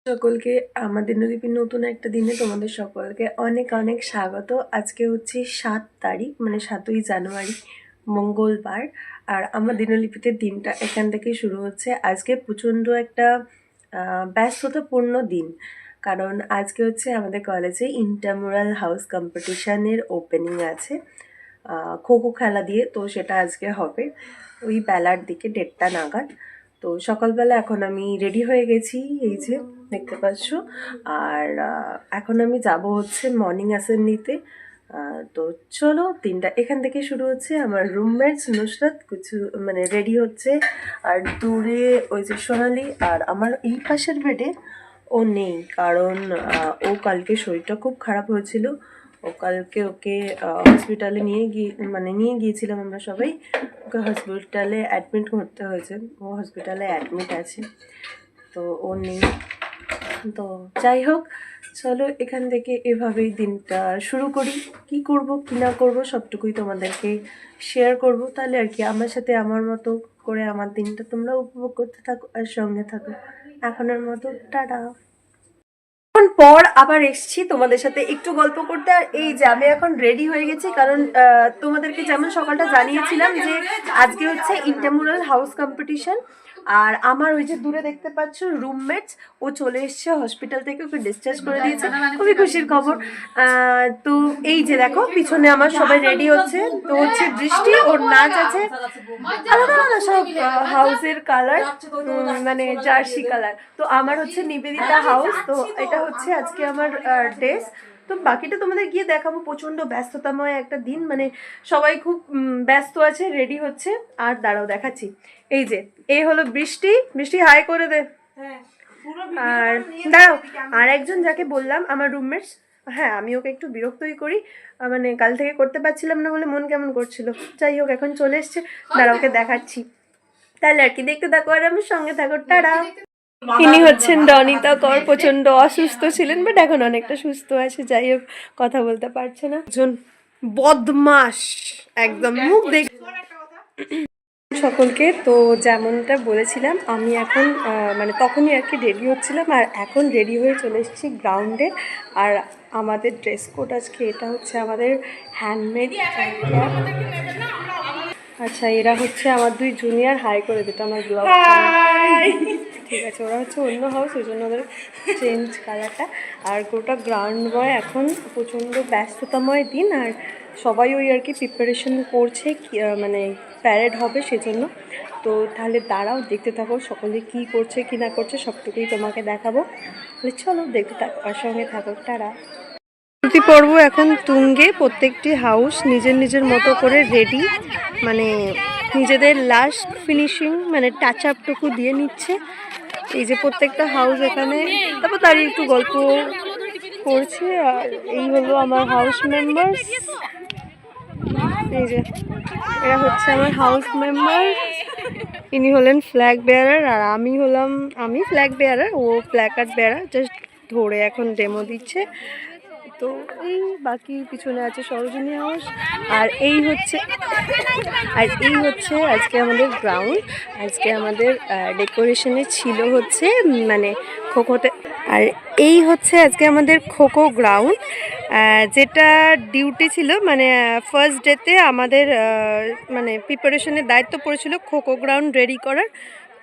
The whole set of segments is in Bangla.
সকলকে আমাদের দিনলিপির নতুন একটা দিনে তোমাদের সকলকে অনেক অনেক স্বাগত। আজকে হচ্ছে 7 তারিখ, মানে 7ই জানুয়ারি, মঙ্গলবার। আর আমার দিনলিপিতে দিনটা এখান থেকেই শুরু হচ্ছে। আজকে প্রচণ্ড একটা ব্যস্ততাপূর্ণ দিন, কারণ আজকে হচ্ছে আমাদের কলেজে ইন্টারমুরাল হাউস কম্পিটিশানের ওপেনিং আছে খো খো খেলা দিয়ে। তো সেটা আজকে হবে ওই বেলার দিকে 1:30টা নাগাদ। তো সকালবেলা এখন আমি রেডি হয়ে গেছি, এই যে দেখতে পাচ্ছ। আর এখন আমি যাব হচ্ছে মর্নিং অ্যাসেম্বলিতে। তো চলো, দিনটা এখান থেকে শুরু হচ্ছে। আমার রুমমেটস নুসরাত কিছু মানে রেডি হচ্ছে, আর দূরে ওই যে সোনালি। আর আমার এই পাশের বেডে ও নেই, কারণ ও কালকে শরীরটা খুব খারাপ হয়েছিল। ওকে হসপিটালে নিয়ে গিয়েছিলাম আমরা সবাই। ওকে হসপিটালে অ্যাডমিট করতে হয়েছে, ও হসপিটালে অ্যাডমিট আছে, তো ও নেই। তো যাই হোক, চলো এখান থেকে এভাবেই দিনটা শুরু করি। কি করব কি না করব সবটুকুই তোমাদেরকে শেয়ার করব। তাহলে আর কি আমার সাথে আমার মতো করে আমার দিনটা তোমরা উপভোগ করতে থাকো আর সঙ্গে থাকো। এখনের মতো টাটা। পর আবার এসছি তোমাদের সাথে একটু গল্প করতে। আর এই যে আমি এখন রেডি হয়ে গেছি, কারণ তোমাদেরকে যেমন সকালটা জানিয়েছিলাম যে আজকে হচ্ছে ইন্টারমুরাল হাউস কম্পিটিশন। আর আমার ওই যে দূরে দেখতে পাচ্ছ রুমমেটস, ও চলে এসছে হসপিটাল থেকে, ওকে ডিসচার্জ করে দিয়েছে, খুবই খুশির খবর। তো এই যে দেখো পিছনে আমার সবাই রেডি হচ্ছে। তো হচ্ছে বৃষ্টি, ওর নাচ আছে আলাদা আলাদা সব হাউসের কালার, মানে জার্সি কালার। তো আমার হচ্ছে নিবেদিতা হাউস। তো এটা হচ্ছে আজকে আমার ড্রেস। তো বাকিটা তোমাদের গিয়ে দেখাবো। প্রচণ্ড ব্যস্ততাময় একটা দিন, মানে সবাই খুব ব্যস্ত আছে, রেডি হচ্ছে। আর দাঁড়াও দেখাচ্ছি, এই যে এ হলো বৃষ্টি। বৃষ্টি হাই করে দে। আর দাঁড়াও, আর একজন যাকে বললাম আমার রুমমেটস, হ্যাঁ আমি ওকে একটু বিরক্তই করি, মানে কাল থেকে করতে পারছিলাম না বলে মন কেমন করছিল। যাই হোক এখন চলে এসছে, দাঁড়াও ওকে দেখাচ্ছি। তাহলে আর কি, দেখতে থাকো আর আমার সঙ্গে থাকো। টাটা। ইনি হচ্ছেন রনিতা কর, প্রচন্ড অসুস্থ ছিলেন, বাট এখন অনেকটা সুস্থ আছে। যাই হোক, কথা বলতে পারছে না। একজন বদমাস একদম, মুখ দেখ সকলকে। তো যেমনটা বলেছিলাম, আমি এখন মানে তখনই আর কি রেডি হচ্ছিলাম, আর এখন রেডি হয়ে চলে এসেছি গ্রাউন্ডে। আর আমাদের ড্রেস কোড আজকে এটা হচ্ছে আমাদের হ্যান্ডমেড। আচ্ছা, এরা হচ্ছে আমার 2 জুনিয়র। হাই করে দিত আমার ব্লগ। ঠিক আছে, ওরা হচ্ছে অন্য হাউস, ওই জন্য ওদের চেঞ্জ কালারটা। আর গোটা গ্রাউন্ড বয় এখন প্রচণ্ড ব্যস্ততাময় দিন, আর সবাই ওই আর কি প্রিপারেশন করছে, মানে প্যারেড হবে সেজন্য। তো তাহলে দাঁড়াও, দেখতে থাকো সকলে কি করছে কি না করছে সবটুকুই তোমাকে দেখাবো। তাহলে চলো দেখতে থাকো আর সঙ্গে থাকো। টাটা। প্রতি পর্ব এখন তুঙ্গে, প্রত্যেকটি হাউস নিজের নিজের মতো করে রেডি, মানে নিজেদের লাস্ট ফিনিশিং মানে টাচ আপটুকু দিয়ে নিচ্ছে। এই যে প্রত্যেকটা হাউস এখানে, তারপর তারই একটু গল্প করছে। আর এই হলো আমার হাউস মেম্বার, এই যে এরা হচ্ছে আমার হাউস মেম্বার। ইনি হলেন ফ্ল্যাগ বেয়ারার, আর আমি ফ্ল্যাগ বেয়ারার, ও প্ল্যাকার্ড বেয়ারার, জাস্ট ধরে এখন ডেমো দিচ্ছে। তো এই বাকি পিছনে আছে সরোজিনী হাউস। আর এই হচ্ছে আজকে আমাদের গ্রাউন্ড। আজকে আমাদের ডেকোরেশনে ছিল হচ্ছে মানে খোখোতে। আর এই হচ্ছে আজকে আমাদের খোখো গ্রাউন্ড, যেটা ডিউটি ছিল, মানে ফার্স্ট ডেতে আমাদের মানে প্রিপারেশনের দায়িত্ব পড়েছিল খোখো গ্রাউন্ড রেডি করার।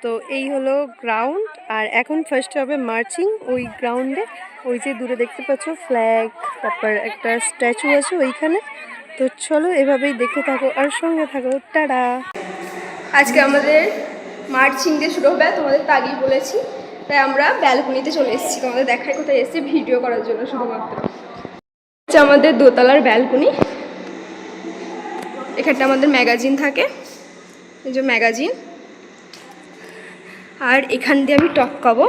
তো এই হলো গ্রাউন্ড, আর এখন ফার্স্ট হবে মার্চিং ওই গ্রাউন্ডে। ওই যে দূরে দেখতে পাচ্ছ ফ্ল্যাগ, তারপর একটা স্ট্যাচু আছে ওইখানে। তো চলো এভাবেই দেখতে থাকো আর সঙ্গে থাকো। টাটা। আজকে আমাদের মার্চিং দিয়ে শুরু হবে, তোমাদের তো আগেই বলেছি। তাই আমরা ব্যালকনিতে চলে এসেছি, তোমাদের দেখায় কোথায় এসেছি ভিডিও করার জন্য শুধুমাত্র। হচ্ছে আমাদের দোতলার ব্যালকনি। এখানটা আমাদের ম্যাগাজিন থাকে, এই যে ম্যাগাজিন। আর এখান দিয়ে আমি টপকাবো,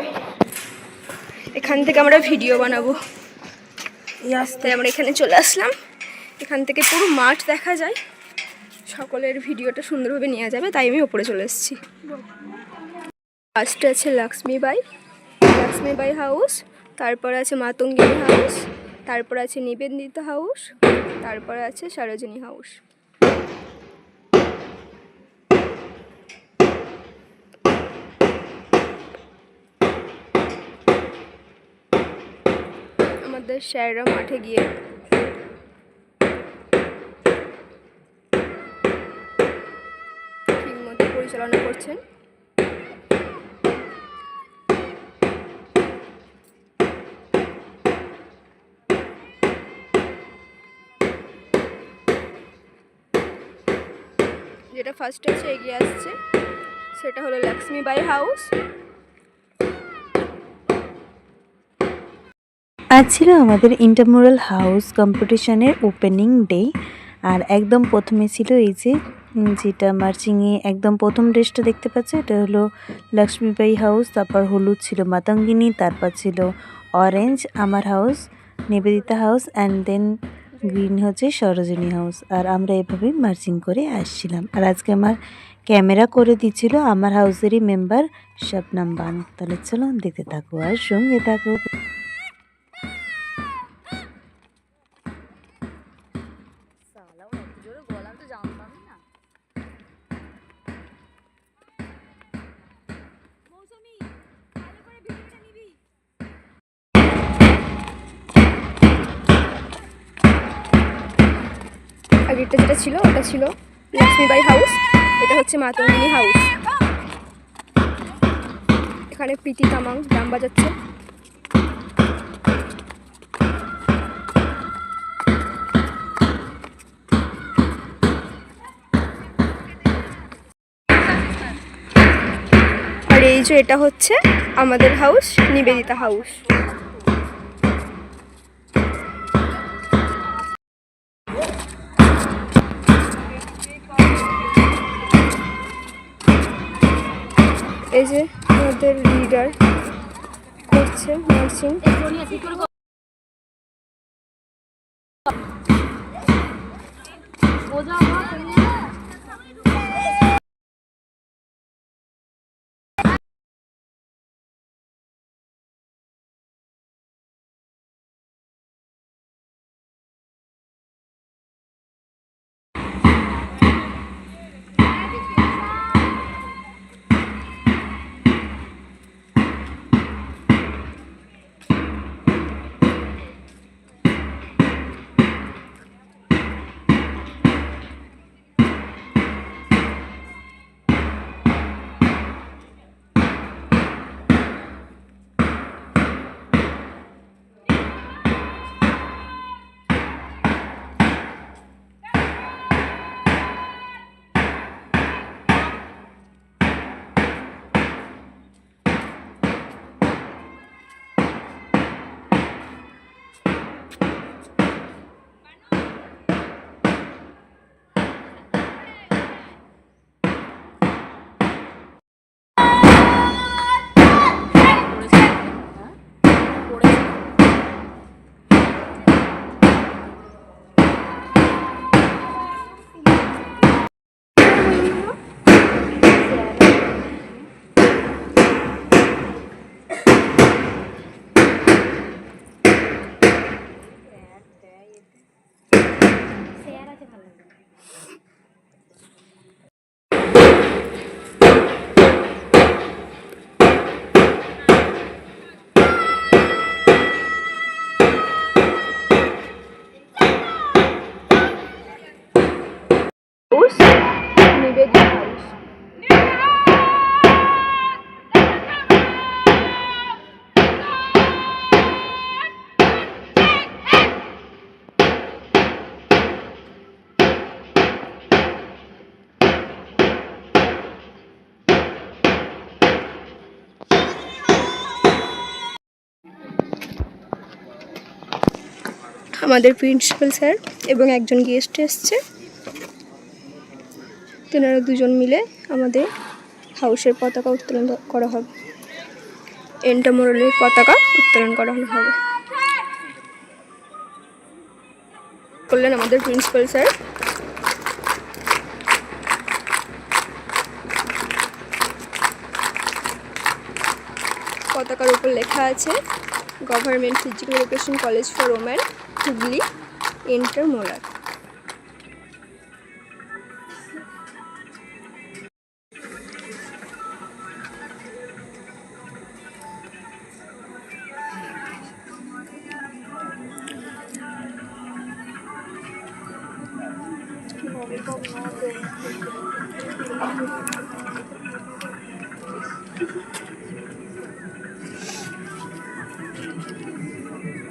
এখান থেকে আমরা ভিডিও বানাবো। তাই আমরা এখানে চলে আসলাম। এখান থেকে পুরো মাঠ দেখা যায়, সকলের ভিডিওটা সুন্দরভাবে নেওয়া যাবে, তাই আমি ওপরে চলে এসেছি। ফার্স্টে আছে লক্ষ্মীবাই হাউস, তারপর আছে মাতঙ্গিনী হাউস, তারপর আছে নিবেদিতা হাউস, তারপর আছে সরোজিনী হাউস। আমাদের স্যাররা মাঠে গিয়ে ঠিকমতো পরিচালনা করছেন। যেটা ফার্স্টে হচ্ছে এগিয়ে আসছে সেটা হলো লক্ষ্মীবাই হাউস। আজ ছিল আমাদের ইন্টারমোরাল হাউস কম্পিটিশনের ওপেনিং ডে। আর একদম প্রথমে ছিল এই যে যেটা মার্চিংয়ে একদম প্রথম ড্রেসটা দেখতে পাচ্ছ, এটা হলো লক্ষ্মীবাই হাউস। তারপর হলুদ ছিল মাতঙ্গিনী, তারপর ছিল অরেঞ্জ আমার house, Nivedita house, and then green হচ্ছে সরোজিনী হাউস। আর আমরা এভাবেই মার্চিং করে আসছিলাম। আর আজকে আমার ক্যামেরা করে দিচ্ছিল আমার হাউসেরই মেম্বার শবনম বানু। তাহলে চলো দেখতে থাকো আর সঙ্গে থাকো। আগেরটা যেটা ছিল ওটা ছিল লক্ষ্মীবাই হাউস, এটা হচ্ছে মাতঙ্গিনী হাউস। এখানে প্রীতি তামাং ড্রাম বাজাচ্ছে। আর এই যে এটা হচ্ছে আমাদের হাউস নিবেদিতা হাউস। এই যে আমাদের লিডার করছে মার্চিং। নিবেদিতা হাউস। আমাদের প্রিন্সিপাল স্যার এবং একজন গেস্ট এসছে, তেনারা দুজন মিলে আমাদের হাউসের পতাকা উত্তোলন করা হবে, ইন্টারমোরালের পতাকা উত্তোলন করানো হবে করলেন আমাদের প্রিন্সিপাল স্যার। পতাকার উপর লেখা আছে government physical education college for women Hooghly intramural.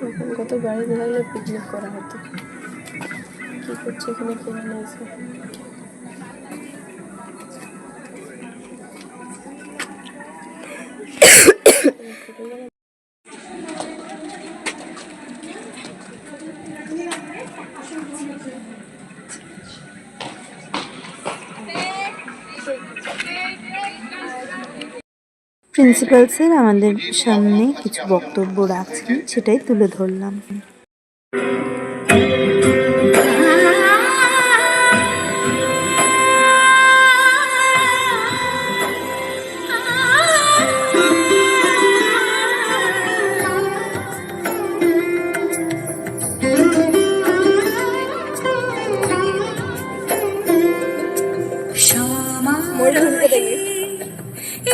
এখন কত গাড়ি ঘোড়ালে পিকনিক করা হতো। কি করছে এখানে কে বানাইছে? প্রিন্সিপাল স্যার আমাদের সামনে কিছু বক্তব্য রাখছেন, সেটাই তুলে ধরলাম।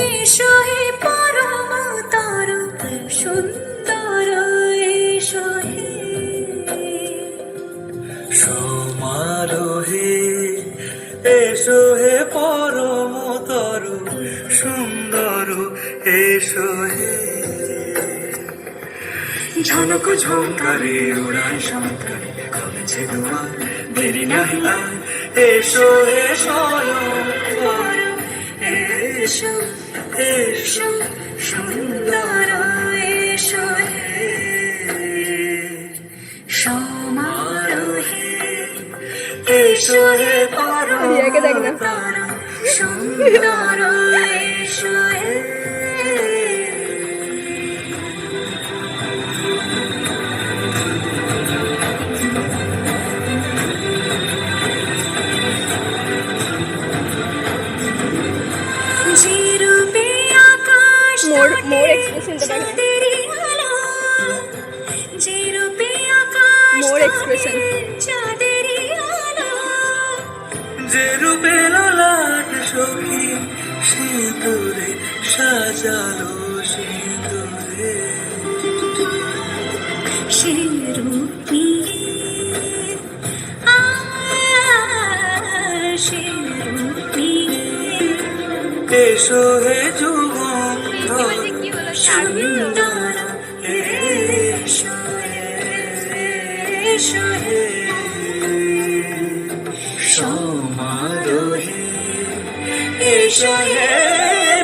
এসো হে পরম তরু সুন্দর, এসো হে সমারোহে, এসো হে পরম তরু সুন্দর, এসো হে ঝনক ঝঙ্কারে উড়ায় শঙ্কারে খুলেছে দুয়ার, দেরি নাহি আর, এসো হে স্বয়ং, এসো এসো সুন্দর, এসো হে সমারোহে, এসো হে পরম তরু সুন্দর, এসো হে মোর এক্সপ্রেশনটা মোর এক্সপ্রেশন যে রূপে ললাট সখী সিঁদুরে সাজালো, সিঁদুরে সে রূপ নিয়ে, সে রূপ নিয়ে এসো হে যুগম সুন্দর, এসো এসো হে সমারোহে, এসো হে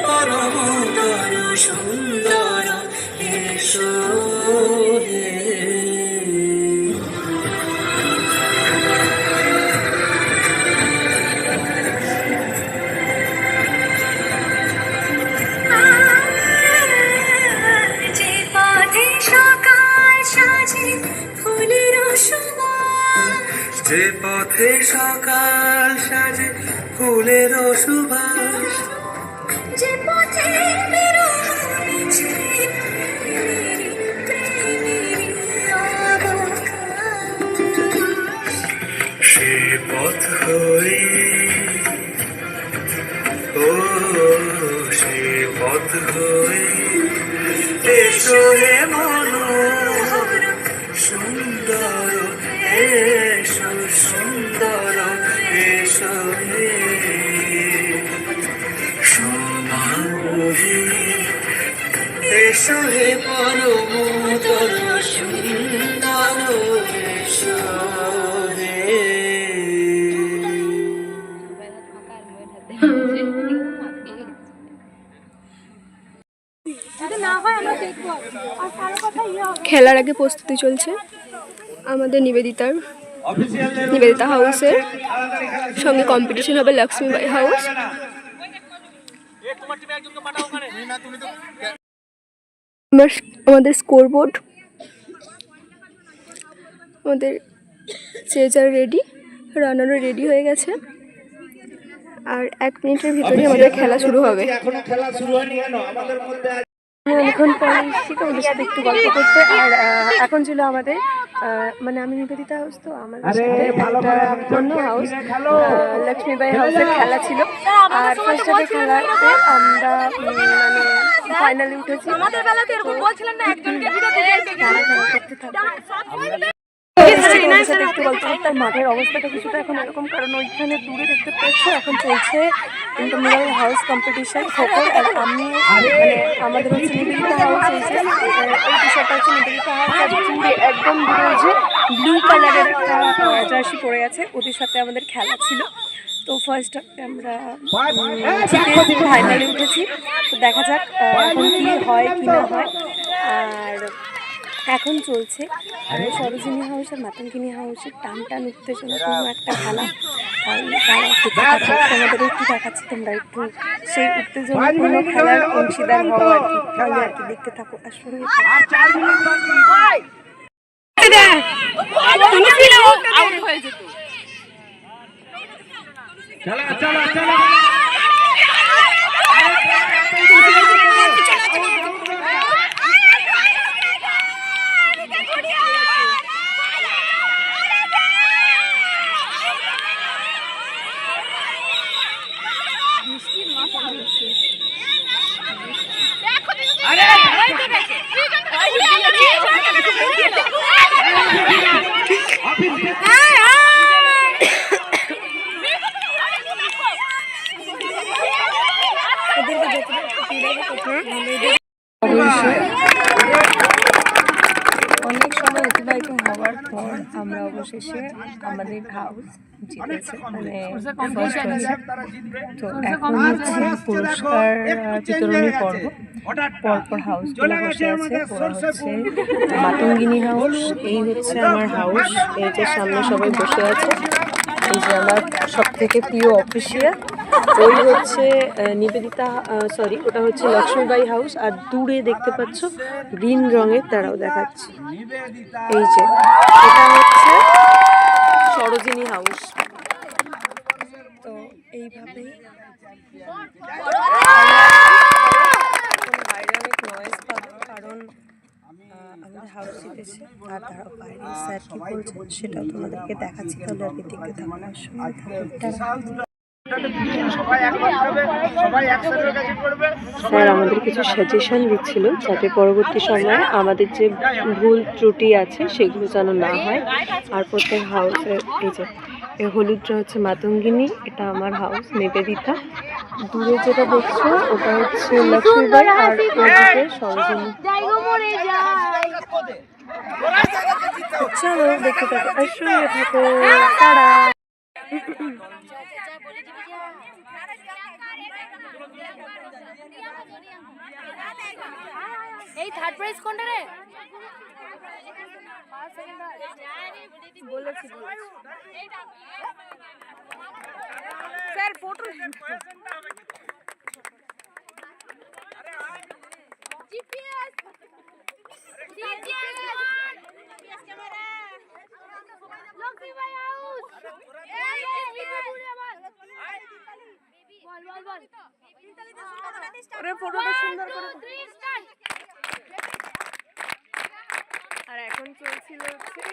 পরম তরু সুন্দর, এসো হে যে পথে সকাল সাজে ফুলের সুবাস, যে পথে বেরোচ্ছে সে পথ হই, ও সে পথ হই, এসো হে মনোহর সুন্দর, এসো সুন্দর, এসো হে সমারোহে, এসো হে পরম তরু সুন্দর, এসো হে খেলার আগে প্রস্তুতি চলছে আমাদের নিবেদিতা হাউসের সঙ্গে কম্পিটিশন হবে লক্ষ্মীবাই হাউস। আমাদের স্কোরবোর্ড, আমাদের চেজার রেডি, রানারও রেডি হয়ে গেছে, আর 1 মিনিটের ভিতরে আমাদের খেলা শুরু হবে। অনেকক্ষণ পরে এসেছি তোমাদের সাথে একটু গল্প করতে। আর এখন ছিল আমাদের মানে আমি নিবেদিতা হাউস, তো আমাদের সাথে একটা অন্য হাউস লক্ষ্মীবাই হাউসের খেলা ছিল। আর ফার্স্ট হাফে খেলাতে আমরা মানে ফাইনালে উঠেছি। একটু গল্প তার মাঠের অবস্থাটা কিছুটা এখন এরকম, কারণ ওইখানে দূরে দেখতে পাচ্ছ এখন চলছে ইন্টারমিডিয়েট হাউস কম্পিটিশন খোখো। আর আমি মানে আমাদের হচ্ছে নিবেদিতা হাউস হয়েছে, এই বিষয়টা হচ্ছে নিবেদিতা হাউস। আর দূরে একদম দূরে হচ্ছে ব্লু কালারের একটা জার্সি পরে আছে, ওদের সাথে আমাদের খেলা ছিল। তো ফার্স্ট আমরা ফাইনালে উঠেছি, তো দেখা যাক এখন কী হয় কি না হয়। আর এখন চলছে সরোজিনী হাউস আর মাতঙ্গিনী হাউসের টান উত্তেজনা কোনো একটা খেলা। তোমাদের একটু দেখাচ্ছি, তোমরা একটু সেই উত্তেজনাপূর্ণ খেলার অংশীদার হও আর কি, তাহলে আর কি দেখতে থাকো আর শুনে অনেক সময় অতিবাহিত হওয়ার পর আমরা অবশেষে আমাদের হাউস জিতেছে, মানে ফার্স্ট হয়েছে। তো এখন হচ্ছে পুরস্কার বিতরণী পর্ব, পরপর হাউসগুলো বসে আছে। ওরা হচ্ছে মাতঙ্গিনী হাউস, এই হচ্ছে আমার হাউস, এই যে সামনে সবাই বসে আছে। এই যে আমার সব থেকে প্রিয় অফিসিয়া, ওই হচ্ছে নিবেদিতা, সরি ওটা হচ্ছে লক্ষ্মীবাই হাউস। আর দূরে দেখতে পাচ্ছ গ্রিন রঙের, তারাও দেখাচ্ছি। এই যে এটা হচ্ছে সরোজিনী হাউস। তো এইভাবেই বাইরে অনেক নয়েজ পাবো, কারণ আমাদের হাউস জিতেছে। আর তারাও বাইরে স্যার কি বলছে সেটাও তোমাদেরকে দেখাচ্ছি, তাহলে আর কি দেখতে থাকো। স্যার আমাদের কিছু সাজেশন দিচ্ছিল যাতে পরবর্তী সময়ে আমাদের যে ভুল ত্রুটি আছে সেগুলো যেন না হয়। আর প্রত্যেক হাউসের এই যে হলুদটা হচ্ছে মাতঙ্গিনী, এটা আমার হাউস নিবেদিতা। দূরে যেটা দেখছো ওটা হচ্ছে লক্ষ্মীবাই, আর ওদিকে সরোজিনী। চলো দেখতে থাকো আর শুনে থাকো। তারা এই থার্ড প্রাইজ কোনটা রে? বলেছি sir photo GPS camera Lakshmi ভাই হাউস এই বল ওরে ফটোটা সুন্দর করে। আর এখন চলছিল হচ্ছে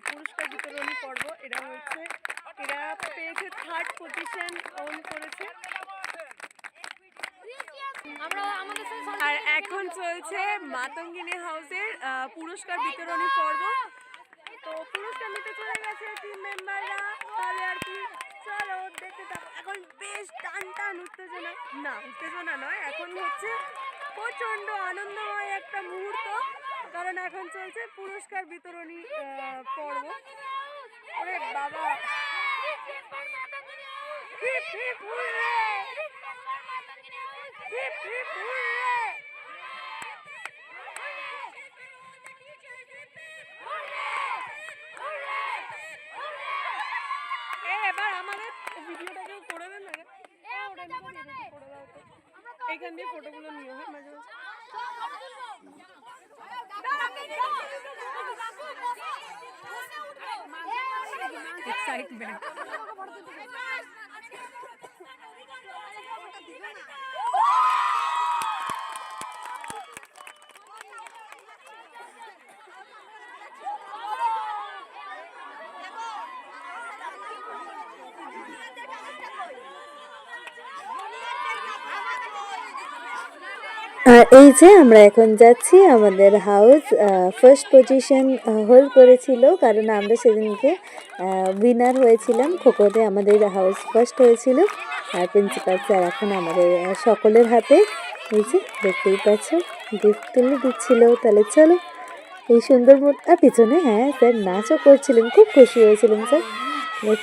পুরস্কার বিতরণী পর্ব। এরা হচ্ছে এরা পেয়েছে থার্ড পজিশন ওন করেছে। আর এখন চলছে মাতঙ্গিনী হাউসের পুরস্কার বিতরণী পর্ব। তো পুরস্কার নিতে চলে গেছে টিম মেম্বাররা, তাহলে আর কি চলো দেখতে থাকো। এখন বেশ টান উত্তেজনা নয়, এখন হচ্ছে প্রচন্ড আনন্দময় একটা মুহূর্ত, কারণ এখন চলছে পুরস্কার বিতরণী পর্ব। আরে বাবা hip hip hurray, hip hip hurray. এবার আমাদের ভিডিওটা কেউ করে দেন না রে, এখান দিয়ে ফটোগুলো নিয়ে হয় মাঝে মাঝে। এক্সাইটমেন্ট। আর এই যে আমরা এখন যাচ্ছি, আমাদের হাউস ফার্স্ট পজিশন হোল্ড করেছিল, কারণ আমরা সেদিনকে উইনার হয়েছিলাম খোখোতে, আমাদের হাউস ফার্স্ট হয়েছিল। আর প্রিন্সিপাল স্যার এখন আমাদের সকলের হাতে এই যে দেখতেই পাচ্ছ গিফট তুলে দিচ্ছিল। তাহলে চলো এই সুন্দর আর পিছনে হ্যাঁ স্যার নাচও করছিলেন, খুব খুশি হয়েছিলেন স্যার।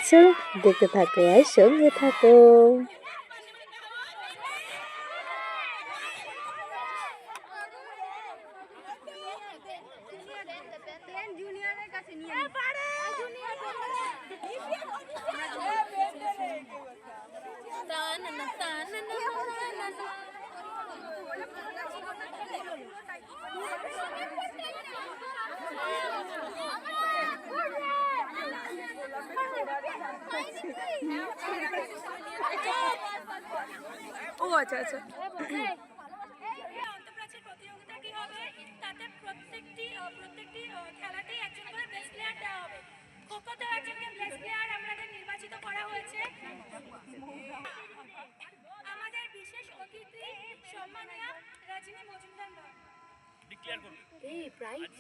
চলো দেখতে থাকো আর সঙ্গে থাকো। ও আচ্ছা আচ্ছা। আন্তঃপ্রাচীর প্রতিযোগিতাটি হবে, তাতে প্রত্যেকটি খেলাতেই একজন করে বেস্ট প্লেয়ার দেওয়া হবে। খোখোতেও একজনকে বেস্ট প্লেয়ার আমাদের নির্বাচিত করা হয়েছে। আমাদের বিশেষ অতিথি সম্মানীয় রজনী মজুমদার ম্যাম। ডিক্লেয়ার করুন এই প্রাইজ।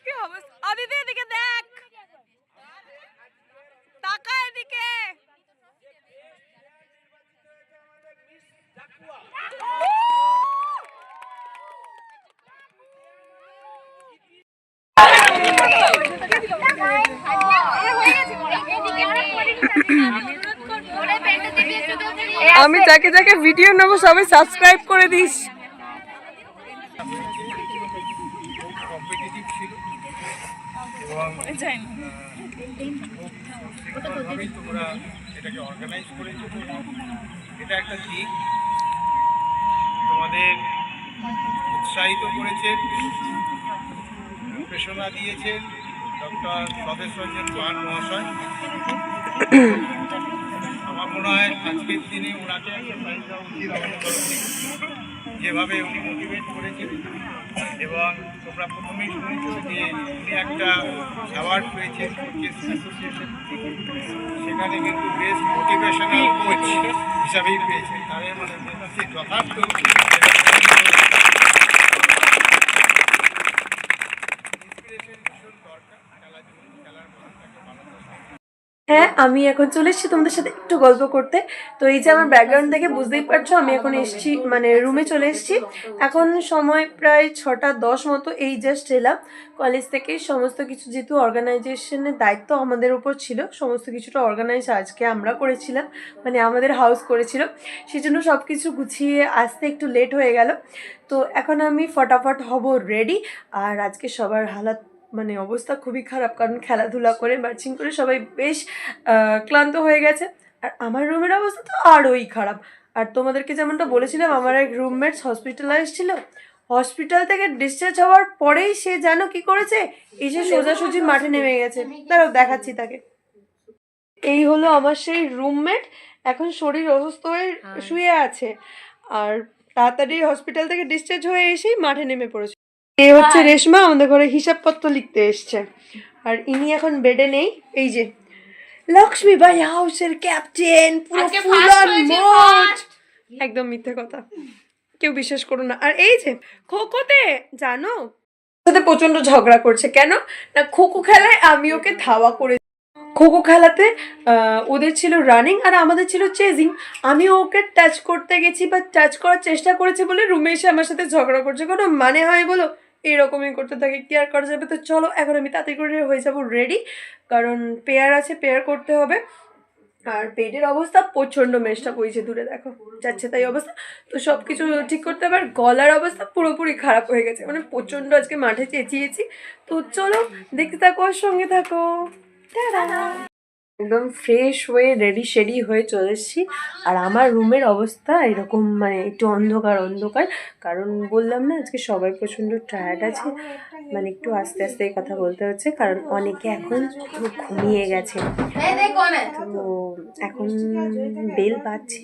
কি অবস্থা অদিতি, এদিকে দেখ, তাকা এদিকে। আমি যাকে যাকে ভিডিও নেবো সবাই সাবস্ক্রাইব করে দিস। কম্পিটিটিভ ছিল এবং সুন্দরভাবেই তোমরা এটাকে অর্গানাইজ করেছো। এটা একটা দিক তোমাদের উৎসাহিত করেছেন, প্রেরণা দিয়েছেন ডক্টর স্বদেশ রঞ্জন পান মহাশয়। আমার মনে হয় আজকের দিনে ওনাকে একটা প্রাইজ দেওয়া উচিত আমাদের তরফ থেকে, যেভাবে উনি মোটিভেট করেছেন। এবং তোমরা প্রথমেই শুনেছ যে উনি একটা অ্যাওয়ার্ড পেয়েছেন কোচেস অ্যাসোসিয়েশন, সেখানে কিন্তু বেস্ট মোটিভেশনাল কোচ হিসাবেই পেয়েছেন। তার মানে যথার্থ ইন্সপিরেশন ভীষণ দরকার খেলার জন্য, খেলার মানুষটাকে ভালো। হ্যাঁ, আমি এখন চলে এসেছি তোমাদের সাথে একটু গল্প করতে। তো এই যে আমার ব্যাকগ্রাউন্ড দেখে বুঝতেই পারছো আমি এখন এসেছি, মানে রুমে চলে এসেছি। এখন সময় প্রায় 6:10 মতো, এই জাস্ট এলাম কলেজ থেকে। সমস্ত কিছু যেহেতু অর্গানাইজেশনের দায়িত্ব আমাদের উপর ছিল, সমস্ত কিছুটা অর্গানাইজ আজকে আমরা করেছিলাম, মানে আমাদের হাউস করেছিল, সেই জন্য সব কিছু গুছিয়ে আসতে একটু লেট হয়ে গেল। তো এখন আমি ফটাফট হব রেডি। আর আজকে সবার হালাত মানে অবস্থা খুবই খারাপ, কারণ খেলাধুলা করে মার্চিং করে সবাই বেশ ক্লান্ত হয়ে গেছে। আর আমার রুমের অবস্থা তো আরোই খারাপ। আর তোমাদেরকে যেমনটা বলেছিলাম, আমার এক রুমমেটস হসপিটালাইজ ছিল, হসপিটাল থেকে ডিসচার্জ হওয়ার পরেই সে যেন কি করেছে, এসে সোজাসুজি মাঠে নেমে গেছে। তারাও দেখাচ্ছি তাকে। এই হলো আমার সেই রুমমেট, এখন শরীর অসুস্থ হয়ে শুয়ে আছে, আর তাড়াতাড়ি হসপিটাল থেকে ডিসচার্জ হয়ে এসেই মাঠে নেমে পড়েছে। এ হচ্ছে রেশমা, আমাদের ঘরে হিসাবপত্র লিখতে এসছে। আর ইনি এখন বেডে নেই। এই যে লক্ষ্মী ভাই হাউসের ক্যাপ্টেন, পুরো ফুল অন মোড। একদম মিথ্যে কথা, কেউ বিশ্বাস করো না। আর এই যে খোখোতে জানো সাথে প্রচন্ড ঝগড়া করছে, কেন না খোখো খেলায় আমি ওকে ধাওয়া করে, খোখো খেলাতে ওদের ছিল রানিং আর আমাদের ছিল চেজিং। আমি ওকে টাচ করতে গেছি বা টাচ করার চেষ্টা করেছি বলে রুমে এসে আমার সাথে ঝগড়া করছে, কোনো মানে হয় বলো? এইরকমই করতে থাকে, কি আর করা যাবে। তো চলো এখন আমি তাড়াতাড়ি করে হয়ে যাবো রেডি, কারণ পেয়ার আছে, পেয়ার করতে হবে। আর পেটের অবস্থা প্রচণ্ড, মেষটা বইছে দূরে দেখো, যাচ্ছে তাই অবস্থা। তো সব কিছু ঠিক করতে হবে। আর গলার অবস্থা পুরোপুরি খারাপ হয়ে গেছে, মানে প্রচণ্ড আজকে মাঠে চেঁচিয়েছি। তো চলো দেখতে থাকো আর সঙ্গে থাকো। একদম ফ্রেশ হয়ে রেডি শেডি হয়ে চলে এসেছি। আর আমার রুমের অবস্থা এরকম, মানে একটু অন্ধকার অন্ধকার, কারণ বললাম না আজকে সবাই প্রচণ্ড টায়ার্ড আছে, মানে একটু আস্তে আস্তে কথা বলতে হচ্ছে, কারণ অনেকে এখন পুরো ঘুমিয়ে গেছে। তো এখন বেল বাজছে,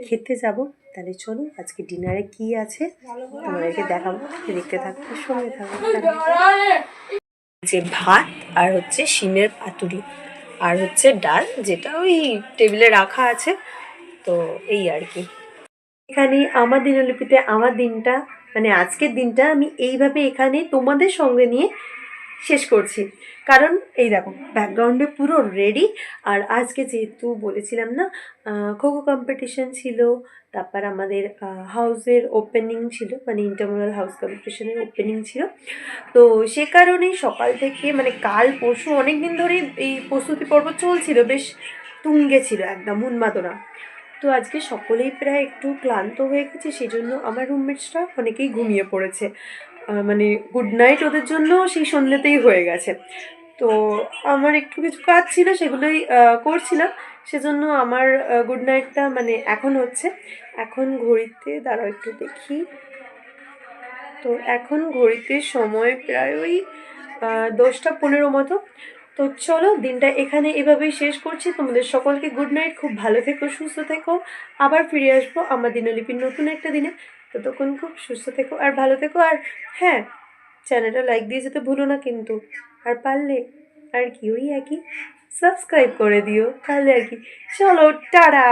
খেতে যাব। তাহলে চলো আজকে ডিনারে কি আছে তোমাদেরকে দেখাবো, দেখতে থাকো সঙ্গে থাকো। যে ভাত আর হচ্ছে শিমের পাতুরি আর হচ্ছে ডাল, যেটা ওই টেবিলে রাখা আছে। তো এই আর কি। এখানে আমার দিনলিপিতে আমার দিনটা, মানে আজকের দিনটা আমি এইভাবে এখানে তোমাদের সঙ্গে নিয়ে শেষ করছি। কারণ এই দেখো ব্যাকগ্রাউন্ডে পুরো রেডি। আর আজকে যেহেতু বলেছিলাম না খোখো কম্পিটিশন ছিল, তারপর আমাদের হাউসের ওপেনিং ছিল, মানে ইন্টারমোরাল হাউস কম্পিটিশনের ওপেনিং ছিল। তো সে কারণেই সকাল থেকে, মানে কাল পরশু অনেক দিন ধরেই এই প্রস্তুতি পর্ব চলছিল, বেশ তুঙ্গে ছিল, একদম উন্মাদনা। তো আজকে সকলেই প্রায় একটু ক্লান্ত হয়ে গেছে, সেই জন্য আমার রুমমেটসরা অনেকেই ঘুমিয়ে পড়েছে। মানে গুড নাইট ওদের জন্য সেই সন্ধ্যেতেই হয়ে গেছে। তো আমার একটু কিছু কাজ ছিল, সেগুলোই করছিলাম, সেজন্য আমার গুড নাইটটা মানে এখন হচ্ছে। এখন ঘড়িতে দাঁড়াও একটু দেখি, তো এখন ঘড়িতে সময় প্রায় ওই 10টা 15 মতো। তো চলো দিনটা এখানে এভাবেই শেষ করছি। তোমাদের সকলকে গুড নাইট, খুব ভালো থেকো, সুস্থ থেকো। আবার ফিরে আসবো আমার দিনলিপির নতুন একটা দিনে। ততক্ষণ খুব সুস্থ থেকো আর ভালো থেকো। আর হ্যাঁ, চ্যানেলটা লাইক দিয়ে যেতে ভুলো না কিন্তু। আর পারলে আর কি ওই একই সাবস্ক্রাইব করে দিও, তাহলে আর কি। চলো টাটা।